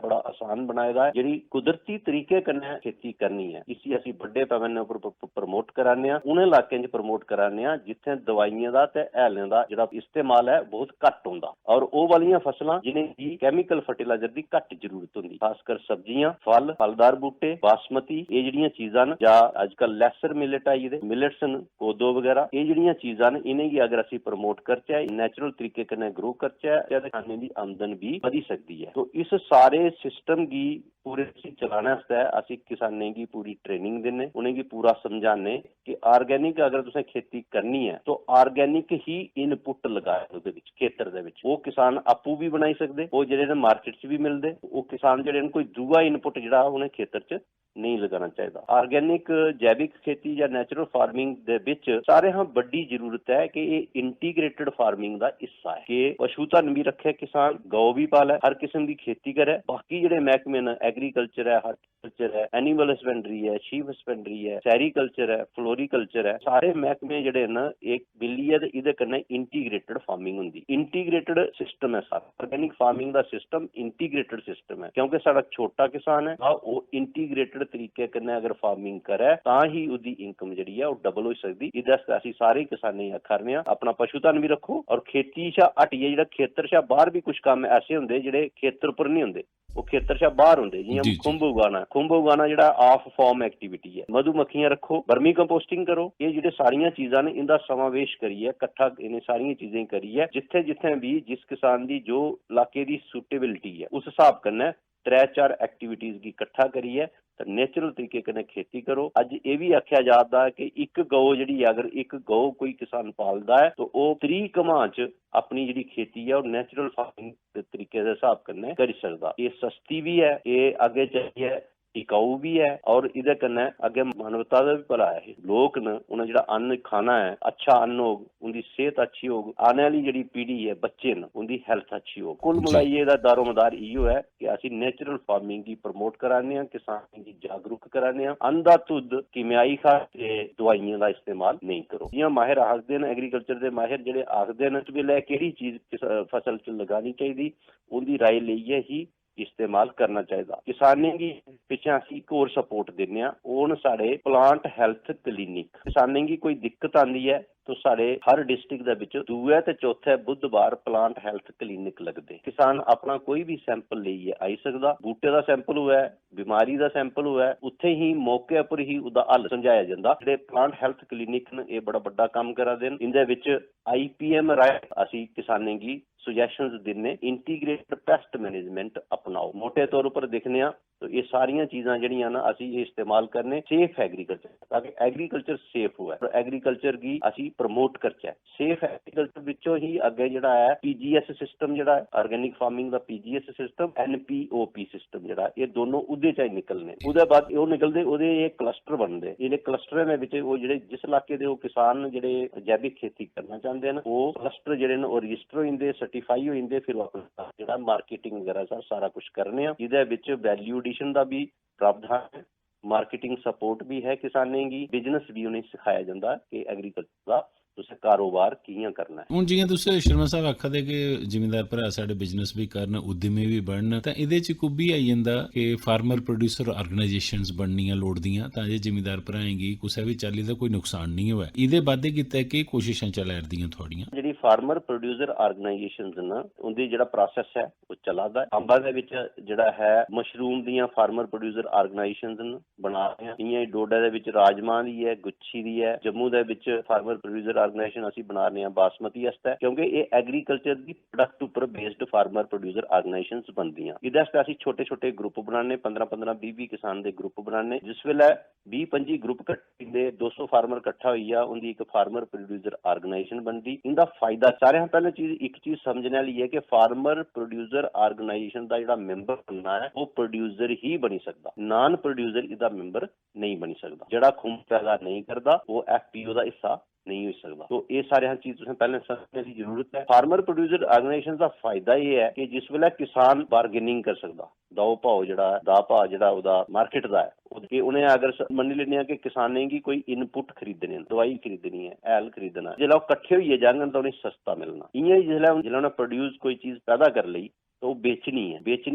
Speaker 7: बड़ा आसान बनाएगा है। जी कुदरती तरीके कन्नै खेती करनी है इसी असी बड़े पैमाने पर प्रमोट कराने उन्हें इलाकों च प्रमोट कराने जिथे दवाइयां दा ते हैलें दा जिहड़ा इस्तेमाल है बहुत घट होंदा और वो वालियां फसलां जिन्हें की कैमिकल फर्टिलाइजर की घट जरूरत होंदी, खासकर सब्जियां, फलदार बूटे, बासमती ये जिहड़ियां चीज़ां न जां अजकल लैसर मिलेट आई दे मिलेट्स न कोदो वगैरह ये जिहड़ियां चीज़ां न इन्हें गी अगर असी प्रमोट करचै नैचुरल तरीके कन्नै ग्रो करचै खाने की आमदन भी वधी सकती है। तो इस सारे सिस्टम की पूरे चलाने असी किसाने की पूरी ट्रेनिंग देने, उन्हें पूरा समझाने कि आर्गेनिक अगर तुसें खेती करनी है तो आर्गेनिक ही इनपुट लगाए खेतर दे विच। वो किसान आपू भी बनाई सकते, वो जेडे मार्केट च भी मिलते, वो किसान जेडे कोई दूआ इनपुट जिहड़ा उन्हें खेतर च नहीं लगाना चाहिए। आर्गेनिक जैविक खेती या नैचुरल फार्मिंग दे विच सारे हाँ बड़ी जरूरत है कि ये इंटीग्रेटेड फार्मिंग का हिस्सा है कि पशु धन भी रखे किसान, गौ भी पाले, हर किस्म की खेती करे। बाकी जेडे महकमे ने एग्रीकल्चर है, हार्टिकल्चर है, एनीमल हसबेंडरी है, शीप हसबेंडरी है, सैरीकल्चर है, फ्लोरीकल्चर है, सारे महकमे जेडे न एक मिलिए ते इहदे कन्नै इंटीग्रेटेड फार्मिंग हुंदी। इंटीग्रेटेड सिस्टम है सारा आर्गेनिक फार्मिंग का सिस्टम इंटीग्रेटेड सिस्टम है क्योंकि साडा छोटा किसान है वो इंटीग्रेटेड तरीके कन्नै अगर फार्मिंग करे तां ही उसकी इनकम जिहड़ी है वो डबल हो सकदी। इहदे आस्तै असीं सारे किसाने आखने अपना पशु धन भी रखो और खेती शा हटिए जिहड़ा खेतर शा बाहर भी कुछ काम ऐसे हुंदे जिहड़े खेतर उपर नहीं हुंदे, वो खेतर शा बाहर हुंदे। जियां खुंब उगाना जिहड़ा ऑफ फॉर्म एक्टिविटी है। मधुमक्खियां रखो, वर्मी कंपोस्टिंग करो, ये जिहड़े सारियां चीज़ां ने इनका समावेश करिए कट्ठा इन्हें सारियां चीज़ें करिए जिथे जिथे भी जिस किसान की जो इलाके की सूटेबिलिटी है उस हिसाब कन्नै 3-4 एक्टिविटीज की इकट्ठा करिए तो नेचुरल तरीके कन्नै खेती करो। अज ये भी आख्या जाता है कि एक गौ जिहड़ी अगर एक गौ कोई किसान पालदा है तो वह 3 कमा च अपनी जिहड़ी खेती है और नेचुरल फार्मिंग के तरीके के हिसाब कन्नै करी सकदा। ये सस्ती भी है, ये आगे चाहिए टिकाऊ भी है और इहदे कन्नै अगे मानवता का भी भला है। लोग न उन्हें जिहड़ा अन्न खाना है अच्छा अन्न होग, उनकी सेहत अच्छी होग, आने वाली जिहड़ी पीढ़ी है बच्चे न उनकी हेल्थ अच्छी होग। कुल मिलाइए दा दारोमदार इहो है कि असीं नेचुरल फार्मिंग की प्रमोट कराने किसानां की जागरूक कराने अंधाधुंध किमियाई खाद ते दवाइयां का इस्तेमाल नहीं करो। जियां माहिर आखदे न एग्रीकल्चर के माहिर जिहड़े आखदे न इस वेले किहड़ी चीज़ फसल च लगानी चाहिए उनकी राय लेइयै ही इस्तेमाल करना चाहिए। किसाने की पिछे असीं एक होर सपोर्ट दिन्ने आं, ओह साढ़े प्लांट हैल्थ क्लीनिक। किसाने की कोई दिक्कत आती है तो साढ़े हर डिस्ट्रिक्ट दे विच दूए ते चौथे बुधवार प्लांट हैल्थ क्लीनिक लगदे। किसान अपना कोई भी सैंपल लेइयै आई सकदा, बूटे का सैंपल होऐ, बीमारी का सैंपल होऐ, उत्थे ही मौके पर ही उसदा हल समझाया जांदा। जेहड़े प्लांट हैल्थ क्लीनिक न ये बड़ा बड़ा काम करा दे न। इंदे विच IPM राय असीं किसाने की सुजैशंस दिन्ने इंटीग्रेटेड पेस्ट मैनेजमेंट अपनाओ। मोटे तौर पर देखने तो ये सारियां चीज़ां जिहड़ियां ना असीं ये इस्तेमाल करने सेफ एग्रीकल्चर ताकि एग्रीकल्चर सेफ होए और एग्रीकल्चर की असीं प्रमोट करचै। सेफ एग्रीकल्चर विचों ही अगे जिहड़ा है PGS सिस्टम जिहड़ा आर्गेनिक फार्मिंग का PGS सिस्टम NPOP सिस्टम जिहड़ा ये दोनों उहदे च निकलने। उहदे बाद ओह निकलदे ओहदे क्लस्टर बनदे। इहदे क्लस्टरें दे विच ओह जिहड़े जिस इलाके दे ओह किसान जिहड़े जैविक खेती करना चाहते हैं वो क्लस्टर जिहड़े न ओह रजिस्टर हो जांदे, सर्टिफाई हो जांदे, फिर अपना जिहड़ा मार्केटिंग वगैरह सारा कुछ करने आ। इहदे विच वैल्यू एडिशन का भी प्रावधान है, मार्केटिंग सपोर्ट भी है किसाने की, बिजनेस भी उन्हें सिखाया जाता है कि एग्रीकल्चर का तुसें कारोबार कि'यां करना है।
Speaker 1: ਹੁਣ ਜਿਵੇਂ ਤੁਸੀਂ ਸ਼ਰਮਾ ਸਾਹਿਬ ਆਖਦੇ ਕਿ ਜ਼ਿਮੀਂਦਾਰ ਭਰਾ ਸਾਡੇ ਬਿਜ਼ਨਸ ਵੀ ਕਰਨ, ਉਦਮੀ ਵੀ ਬਣਨ, ਤਾਂ ਇਹਦੇ ਚ ਕੁੱਬੀ ਆਈ ਜਾਂਦਾ ਕਿ ਫਾਰਮਰ ਪ੍ਰੋਡਿਊਸਰ ਆਰਗੇਨਾਈਜੇਸ਼ਨਸ ਬਣਨੀਆਂ ਲੋੜਦੀਆਂ ਤਾਂ ਜੇ ਜ਼ਿਮੀਂਦਾਰ ਭਰਾਏਗੀ ਕਿਸੇ ਵੀ ਚਾਲੀ ਦਾ ਕੋਈ ਨੁਕਸਾਨ ਨਹੀਂ ਹੋਇਆ। ਇਹਦੇ ਵਾਧੇ ਕੀਤਾ ਕਿ ਕੋਸ਼ਿਸ਼ਾਂ ਚੱਲਦੀਆਂ ਤੁਹਾਡੀਆਂ
Speaker 7: ਜਿਹੜੀ ਫਾਰਮਰ ਪ੍ਰੋਡਿਊਸਰ ਆਰਗੇਨਾਈਜੇਸ਼ਨਸ ਨਾ ਉਹਦੀ ਜਿਹੜਾ ਪ੍ਰੋਸੈਸ ਹੈ ਉਹ ਚੱਲਦਾ ਹੈ। ਅੰਬਾਂ ਦੇ ਵਿੱਚ ਜਿਹੜਾ ਹੈ ਮਸ਼ਰੂਮ ਦੀਆਂ ਫਾਰਮਰ ਪ੍ਰੋਡਿਊਸਰ ਆਰਗੇਨਾਈਜੇਸ਼ਨਸ ਬਣਾ ਰਹੇ ਹਾਂ। ਇਆਂ ਹੀ ਡੋਡਾ ਦੇ ਵਿੱਚ ਰਾਜਮਾਂ ਦੀ ਹੈ, ਗੁੱਛੀ ਦੀ ਹੈ। ਜੰਮੂ ਦੇ ਵਿੱਚ ਫਾਰਮਰ ਪ੍ਰੋਡਿਊਸਰ ਆਰਗੇਨਾਈਜੇਸ਼ਨ ਅਸੀਂ ਬਣਾ ਰਹੇ ਹਾਂ ਬਾਸਮਤੀ ਵਾਸਤੇ, ਕਿਉਂਕਿ ਇਹ ਐਗਰੀਕਲਚਰ ਦੀ ਪ੍ਰੋਡਕਟ ਉੱਪਰ ਬੇਸਡ ਫਾਰਮਰ ਪ੍ਰੋਡਿਊਸਰ ਆਰਗੇਨਾਈਜੇਸ਼ਨਸ ਬਣਦੀਆਂ। ਇਹਦੇ ਵਾਸਤੇ ਅਸੀਂ ਛੋਟੇ ਛੋਟੇ ਗਰੁੱਪ ਬਣਾਉਣੇ, 15-15 20-20 ਕਿਸਾਨ ਦੇ ਗਰੁੱਪ ਬਣਾਉਣੇ। ਜਿਸ ਵੇਲੇ 20-25 ਗਰੁੱਪ ਇਕੱਠੇ 200 ਫਾਰਮਰ ਇਕੱਠਾ ਹੋਈ ਆ, ਉਹਦੀ ਇੱਕ ਫਾਰਮਰ ਪ੍ਰੋਡਿਊਸਰ ਆਰਗੇਨਾਈਜੇਸ਼ਨ ਬਣਦੀ। ਇਹਦਾ ਫਾਇਦਾ ਸਾਰਿਆਂ ਤੋਂ ਪਹਿਲਾਂ ਇੱਕ ਚੀਜ਼ ਸਮਝਣ ਵਾਲੀ ਹੈ ਕਿ ਫਾਰਮਰ ਪ੍ਰੋਡਿਊਸਰ ਆਰਗੇਨਾਈਜੇਸ਼ਨ ਦਾ ਜਿਹੜਾ ਮੈਂਬਰ ਬਣਨਾ ਹੈ ਉਹ ਪ੍ਰੋਡਿਊਸਰ ਹੀ ਬਣੀ ਸਕਦਾ, ਨਾਨ ਪ੍ਰੋਡਿਊਸਰ ਇਹਦਾ ਮੈਂਬਰ ਨਹੀਂ ਬਣੀ ਸਕਦਾ। ਜਿਹੜਾ ਖੂਨ ਪੈਦਾ ਨਹੀਂ ਕਰਦਾ ਉਹ FPO ਦਾ ਹਿੱਸਾ ਨਹੀਂ ਹੋ ਸਕਦਾ। तो ये सारे चीज तुसें पहले समझने की जरूरत है। फार्मर प्रोड्यूसर ऑर्गेनाइजेशन का फायदा ये है कि जिस वेले किसान बारगेनिंग कर सकता, दाओ भाव जिहड़ा दा भाव जिहड़ा ओहदा मार्केट दा है कि उन्हें अगर मन्नी लैने कि किसाने की कोई इनपुट खरीदने, दवाई खरीदनी है, हैल खरीदना, जिसलै कट्ठे होइए जाङन तो उन्हें सस्ता मिलना। इयां ही जिसलै उन्हें प्रोड्यूस कोई चीज पैदा कर ली तो बेचनी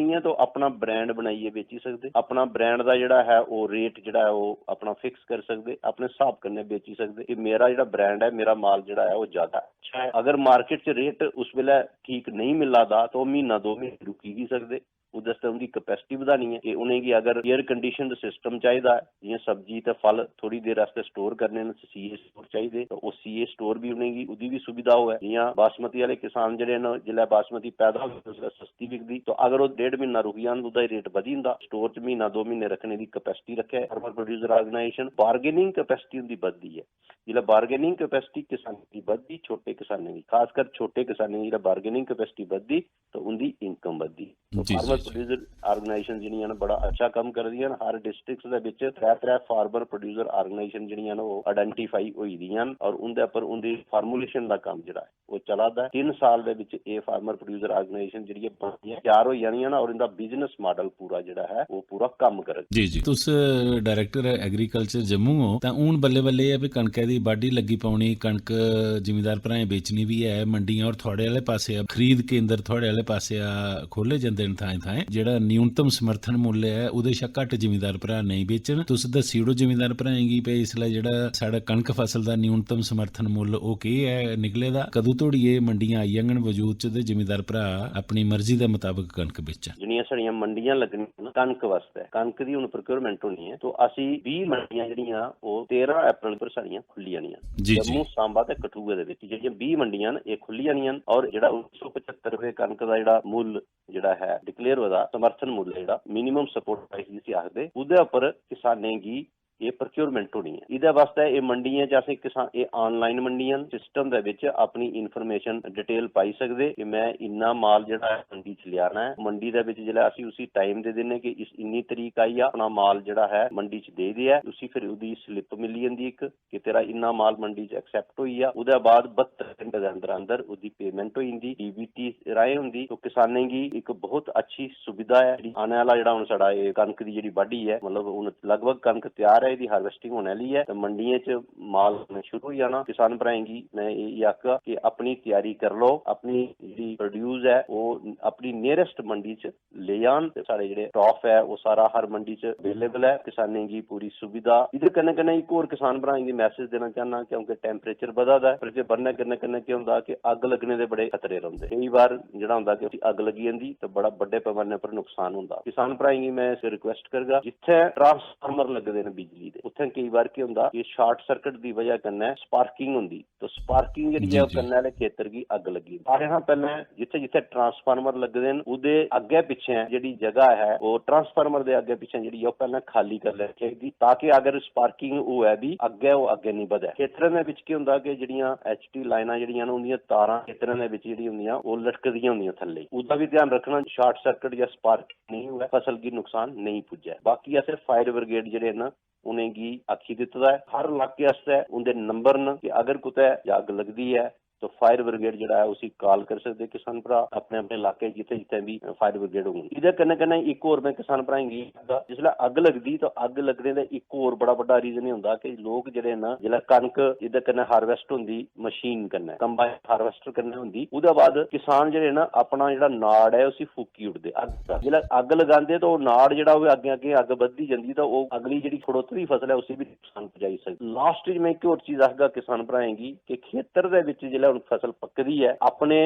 Speaker 7: है तो अपना ब्रांड बनाइए बेची सकते, अपना ब्रांड का जिहड़ा है वो रेट जिहड़ा है वो अपना फिक्स कर सकते, अपने हिसाब कन्नै बेची सकते कि मेरा जिहड़ा ब्रांड है, मेरा माल जिहड़ा है वो ज्यादा अच्छा है। अगर मार्केट च रेट उस वेले ठीक नहीं मिला दा तो महीना 2 महीने रुकी भी सकते। उस उनकी कैपेसिटी बढ़ानी है कि उन्हें अगर एयर कंडीशन सिस्टम चाहिए, जियां सब्जी ते फल थोड़ी देर वास्ते स्टोर करने CA स्टोर चाहिए तो उस CA स्टोर भी उन्हें उसकी भी सुविधा हो है। जियां बासमती वाले किसान जिहड़े न जिसलै बासमती पैदा हो सस्ती बिकदी तो अगर वो 1.5 महीना रुकी जान उसका रेट बधी जंदा। स्टोर च महीना 2 महीने रखने की कैपेसिटी रखे farmer producer organisation. Bargaining capacity उनकी बढ़ती है। जिसलै बारगेनिंग कैपेसिटी किसान की बढ़ती, छोटे किसानों की खासकर छोटे किसानों की बारगेनिंग कैपेसिटी बढ़ती तो उनकी इनकम बढ़ती। तो फार्मर प्रोड्यूसर ऑर्गेनाइजेशन जिहड़ियां न बड़ा अच्छा काम करदियां न। हर डिस्ट्रिक्ट दे विच 3 फार्मर प्रोड्यूसर ऑर्गेनाइजेशन जिहड़ियां न वो आइडेंटिफाई होई दियां न और उनदे उपर उनदी फार्मूलेशन दा काम जिहड़ा है वो चला दा है। 3 साल दे विच ये फार्मर प्रोड्यूसर ऑर्गेनाइजेशन जिहड़ी बनदी है तैयार हो जाणियां न और इनदा बिजनेस मॉडल पूरा जिहड़ा है वो पूरा काम करद।
Speaker 1: जी तुस डायरैक्टर एग्रीकल्चर जम्मू हो तां हून बल्ले बल्ले है भी कणकै दी बाढ़ी लगी पाउणी, कणक जिमीदार भराएं बेचनी भी है मंडियां और थोड़े वाले पासे खरीद केंद्र थोड़े वाले पासे खोले ਜਾਂਦੇ ਨੇ ਥਾਂ ਜਿਹੜਾ ਨਿਊਨਤਮ ਸਮਰਥਨ ਮੁੱਲ ਹੈ ਉਹਦੇ ਸ਼ਾ ਘੱਟ ਜ਼ਿਮੀਂਦਾਰ ਭਰਾ ਨਹੀਂ ਵੇਚਣ। ਤੁਸੀਂ ਦੱਸਿਓ ਜ਼ਿਮੀਂਦਾਰ ਭਰਾਏਗੀ ਪਈ ਇਸ ਲਈ ਜਿਹੜਾ ਸਾਡਾ ਕਣਕ ਫਸਲ ਦਾ ਨਿਊਨਤਮ ਸਮਰਥਨ ਮੁੱਲ ਉਹ ਕੀ ਹੈ ਨਿਕਲੇਦਾ, ਕਦੋਂ ਤੋੜੀ ਇਹ ਮੰਡੀਆਂ ਆਈ ਜਾਣ ਵਜੂਦ ਚ ਤੇ ਜ਼ਿਮੀਂਦਾਰ ਭਰਾ ਆਪਣੀ ਮਰਜ਼ੀ ਦੇ ਮੁਤਾਬਕ ਕਣਕ ਵੇਚਣ।
Speaker 7: ਜਿਹੜੀਆਂ ਸਾਡੀਆਂ ਮੰਡੀਆਂ ਲੱਗਣੀਆਂ ਕਣਕ ਵਾਸਤੇ, ਕਣਕ ਦੀ ਹੁਣ ਪ੍ਰੋਕਿਉਰਮੈਂਟ ਹੋਣੀ ਹੈ ਤਾਂ ਅਸੀਂ 20 ਮੰਡੀਆਂ ਜਿਹੜੀਆਂ ਉਹ 13 ਅਪ੍ਰੈਲ ਪਰ ਸਾਡੀਆਂ ਖੁੱਲੀਆਂ ਨਹੀਂ। ਜੰਮੂ, ਸਾਂਬਾ ਤੇ ਕਠੂਆ ਦੇ ਵਿੱਚ ਜਿਹੜੀਆਂ 20 ਮੰਡੀਆਂ ਇਹ ਖੁੱਲੀਆਂ ਨਹੀਂ ਔਰ ਜਿਹੜਾ 175 ਰੁਪਏ ਕਣਕ ਦਾ ਜਿਹੜਾ ਮੁੱਲ ਜਿਹੜਾ ਹੈ डिक्लेयर होदा समर्थन मूल्य जिहड़ा मिनिमम सपोर्ट प्राइस जिसी आखदे उहदे उपर किसानें गी ये प्रोक्योरमेंट होनी है। इहदे वास्ते ये मंडियां च असीं किसान ये ऑनलाइन मंडियां सिस्टम दे विच अपनी इन्फॉर्मेशन डिटेल पाई सकदे कि मैं इन्ना माल जिहड़ा मंडी च लियाना है। मंडी दे विच जिहड़ा असीं उसी टाइम दे दिंने कि इस इन्नी तरीक आई आ अपना माल जिहड़ा है मंडी च दे दिया उसी फिर उहदी स्लिप मिली जंदी एक कि तेरा इन्ना माल मंडी च एक्सेप्ट होई आ। उहदे बाद 72 घंटे दे अंदर अंदर उहदी पेमेंट होई जंदी DBT राहें हुंदी। तो किसानें गी एक बहुत अच्छी सुविधा है। आने वाला जिहड़ा हुण साडा ये कणक दी जिहड़ी वाढी है मतलब हुण लगभग कणक तैयार है, दी हार्वेस्टिंग होने वाली है तो मंडियों च माल शुरू हो जाना। किसान भराएंगी मैं ये आखा कि अपनी तैयारी कर लो, अपनी जी प्रोड्यूस है वो अपनी नियरेस्ट मंडी च ले जान। सारे जेडे स्टॉक है वो सारा हर मंडी च अवेलेबल है, किसाने की पूरी सुविधा। इधर कन्नै कन्नै एक और किसान भराएंगी मैसेज देना चाहना क्योंकि टेंपरेचर बधा दा है, टेंपरेचर बढ़ने कन्नै कन्नै क्या होंदा कि अग लगने दे बड़े खतरे रहिंदे। कई बार जेड़ा होंदा कि अग लगी जांदी तो बड़ा बड़े पैमाने पर नुकसान होंदा। किसान भराएंगी मैं इस रिक्वेस्ट करगा जिथे ट्रांसफार्मर लगदे ने बिजली दे उत्थे कई बार क्या होंदा ये शॉर्ट सर्किट की वजह कन्नै स्पार्किंग होंदी तो स्पार्किंग जेहड़ी है कन्नै वाले खेतर की अग लगी। सारे हां पहले जिथे जिथे ट्रांसफार्मर लगदे न उहदे अगे पिछे जेहड़ी जगह है वो ट्रांसफार्मर दे अगे पिछे जेहड़ी है पहले खाली कर लेनी चाहिदी ताकि अगर स्पार्किंग होए भी अगे वो अगे नहीं बढ़े। खेतरां दे विच की होंदा कि जेहड़ियां HT लाइनां जेहड़ियां न उहदियां तारां खेतरां दे विच जेहड़ी हुंदियां वो लटकदियां हुंदियां थल्ले, उसदा भी ध्यान रखना शॉर्ट सर्किट या स्पार्क नहीं हुआ, फसल की नुकसान नहीं पुज्जे। बाकी ऐसे फायर ब्रिगेड जेहड़े न उनेंगी आखी दित्ता है हर इलाके आस्तै उनके नंबर न कि अगर कुतै अग लगदी है तो फायर ब्रिगेड ਜਿਹੜਾ ਹੈ ਉਸੇ ਕਾਲ ਕਰ ਸਕਦੇ ਕਿਸਾਨ ਭਰਾ ਆਪਣੇ ਆਪਣੇ ਇਲਾਕੇ ਜਿੱਥੇ ਜਿੱਥੇ ਵੀ फायर ब्रिगेड होगी। ਇਹਦੇ कन्नै कन्नै ਇੱਕ ਹੋਰ ਮੈਂ ਕਿਸਾਨ ਭਰਾਵਾਂ ਕੀ ਜਿਸਲੇ ਅੱਗ ਲੱਗਦੀ ਤਾਂ ਅੱਗ ਲੱਗਣੇ ਦਾ ਇੱਕ ਹੋਰ ਬੜਾ ਵੱਡਾ ਰੀਜ਼ਨ ਇਹ ਹੁੰਦਾ ਕਿ ਲੋਕ ਜਿਹੜੇ ਨਾ ਜਿਹੜਾ ਕਣਕ ਇਹਦੇ कन्नै ਹਾਰਵੈਸਟ ਹੁੰਦੀ ਮਸ਼ੀਨ कन्नै ਕੰਬਾਈਨ ਹਾਰਵੈਸਟਰ कन्नै ਹੁੰਦੀ ਉਹਦੇ ਬਾਅਦ ਕਿਸਾਨ ਜਿਹੜੇ ਨਾ ਆਪਣਾ ਜਿਹੜਾ ਨਾੜ ਹੈ ਉਸੇ ਫੂਕੀ ਉੱਡਦੇ ਅੱਗ ਜਿਹੜਾ ਅੱਗ ਲਗਾਉਂਦੇ ਤਾਂ ਉਹ ਨਾੜ ਜਿਹੜਾ ਉਹ ਅੱਗੇ ਅੱਗੇ ਅੱਗ ਵੱਧਦੀ ਜਾਂਦੀ ਤਾਂ ਉਹ ਅਗਲੀ ਜਿਹੜੀ ਖੜੋਤਰੀ ਫਸਲ ਹੈ ਉਸੇ ਵੀ ਨੁਕਸਾਨ ਪਹੁੰਚਾਈ ਸਕਦੀ। ਲਾਸਟ ਵਿੱਚ ਮੈਂ ਇੱਕ ਹੋਰ ਚੀਜ਼ ਦੱਸਦਾ ਕਿਸਾਨ ਭਰਾਵਾਂ ਕਿ ਖੇਤਰ ਦੇ ਵਿੱਚ ਜਿਹੜਾ ਹੁਣ ਫਸਲ ਪੱਕਦੀ ਹੈ ਆਪਣੇ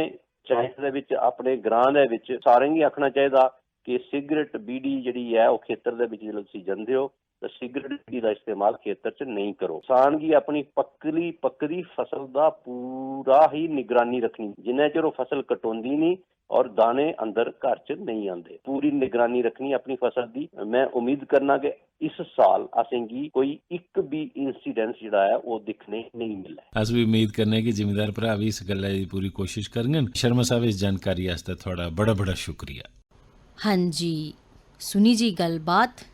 Speaker 7: ਚਾਹੀਦੇ ਦੇ ਵਿੱਚ ਆਪਣੇ ਗ੍ਰਾਂ ਦੇ ਵਿੱਚ ਸਾਰਿਆਂ ਨੂੰ ਆਖਣਾ ਚਾਹੀਦਾ ਕਿ ਸਿਗਰਟ ਬੀੜੀ ਜਿਹੜੀ ਹੈ ਉਹ ਖੇਤਰ ਦੇ ਵਿੱਚ ਜਦੋਂ ਤੁਸੀਂ ਜਾਂਦੇ ਹੋ ਤਾਂ ਸਿਗਰਟ ਬੀੜੀ ਦਾ ਇਸਤੇਮਾਲ ਖੇਤਰ 'ਚ ਨਹੀਂ ਕਰੋ। ਕਿਸਾਨ ਕੀ ਆਪਣੀ ਪੱਕਦੀ ਫਸਲ ਦਾ ਪੂਰਾ ਹੀ ਨਿਗਰਾਨੀ ਰੱਖਣੀ ਜਿੰਨਾ ਚਿਰ ਉਹ ਫਸਲ ਕਟਾਉਂਦੀ ਨਹੀਂ और दाने अंदर घर च नहीं आते पूरी निगरानी रखनी अपनी फसल की। मैं उम्मीद करना कि इस साल असेंगी कोई एक भी इंसीडेंस जिहड़ा है वो दिखने नहीं मिला।
Speaker 1: अस भी उम्मीद करने कि जिमीदार भरा भी इस गल्ला दी पूरी कोशिश करङन। शर्मा साहब इस जानकारी वास्ते थोड़ा बड़ा बड़ा शुक्रिया।
Speaker 6: हाँ जी, सुनी जी गलबात।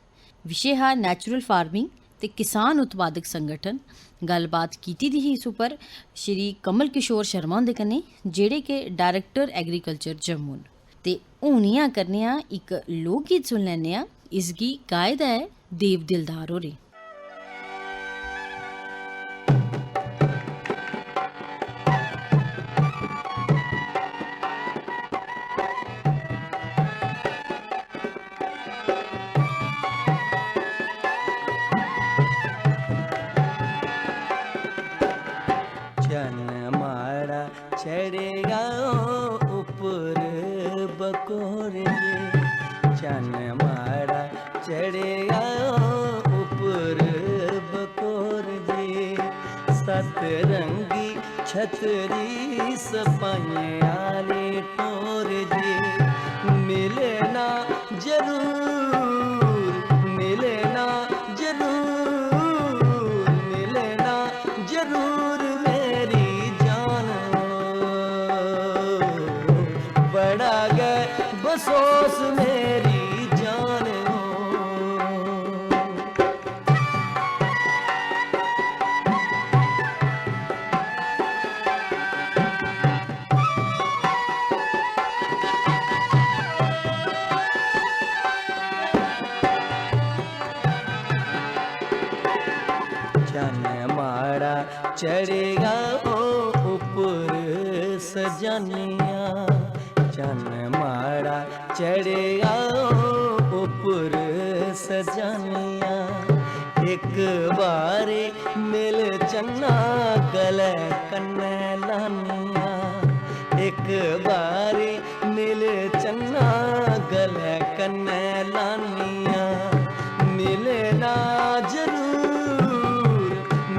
Speaker 6: विषय है नैचुरल फार्मिंग ते किसान उत्पादक संगठन। गलबात कीती दी ही इस उपर श्री कमल किशोर शर्मा हुंदे कन्नै जेड़े के डायरैक्टर एग्रीकल्चर जम्मू न। ते हुण इ'यां करने आं इक लोक गीत सुन लैने आं। इसगी गायदा है देव दिलदार होरें।
Speaker 8: चढ़ेगा ऊपर बकोर चन मारा चढ़ेगा ऊपर बकोर जी सतरंगी छतरी सपाए आले टोर जी मिलना जरूर मिलना जरूर मिलना जरूर मेरी बड़ा गए बसोस मेरी जान चन मारा चढ़ेगा ऊपर सजनिया चन मारा चढ़ेगा ऊपर सजनिया एक बार मिल चन्ना गले कन्ने लानिया एक बार मिल चन्ना गले कन्ने लानिया मिलना जरूर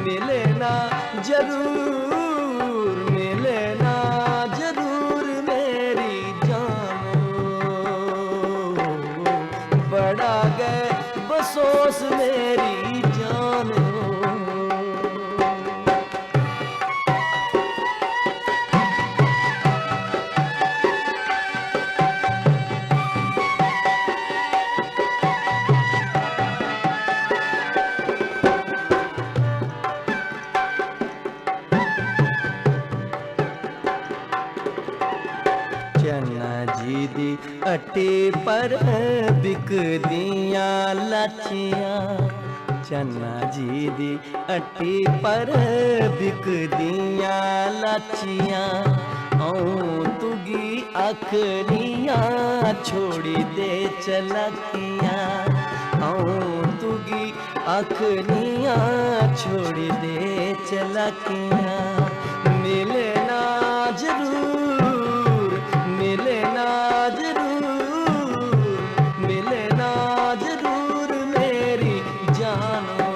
Speaker 8: मिलना जरूर मिलना जरूर मेरी बड़ा गए बसोस मेरी जान चन्ना जी दी अट्टी पर बिकदियां लाचियां चन्ना जी दी अट्टी पर बिकदियां लाचियां औ तुगी आखनियां छोड़ी दे चलकियां औ तुगी आखनियां छोड़ी दे चलकियां मिलना जरूर मिलना जरूर मिलना जरूर मेरी जानो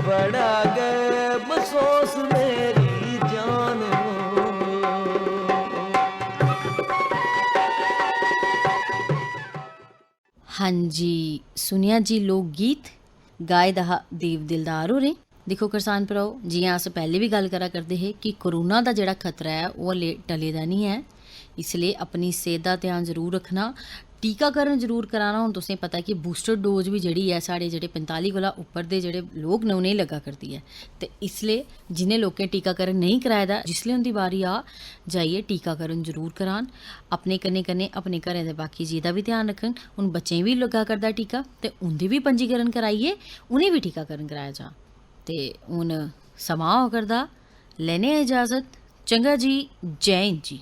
Speaker 8: बड़ा गए बसोस मेरी जानो
Speaker 6: हाँ जी, सुनिया जी लोक गीत गाए दा देव दिलदार होरें। देखो किसान भराओ जियां अस पहले भी गल करा करते हैं कि कोरोना का जिहड़ा खतरा है वो हले टले दा नहीं है, इसलिए अपनी सेहत का ध्यान जरूर रखना। टीकाकरण जरूर कराना। हुण तुसें पता कि बूस्टर डोज भी जिहड़ी है साढ़े जेह्ड़े 45 कोला उप्पर दे जेह्ड़े लोग ने उ'नेंगी लग्गा करदी है, ते इसलिए जिन्हें लोकें टीकाकरण नहीं कराए दा जिसलै उंदी बारी आ जाइयै टीकाकरण जरूर करान। अपने कन्नै कन्नै अपने घरें दे बाकी जी दा भी ध्यान रखन। हुण बच्चें गी बी लग्गा करदा टीका, ते उं'दी भी पंजीकरण कराइयै उ'नें भी टीकाकरण कराया जा। ते हुण समां हो करदा लैने इजाज़त। चंगा जी, जय हिंद जी।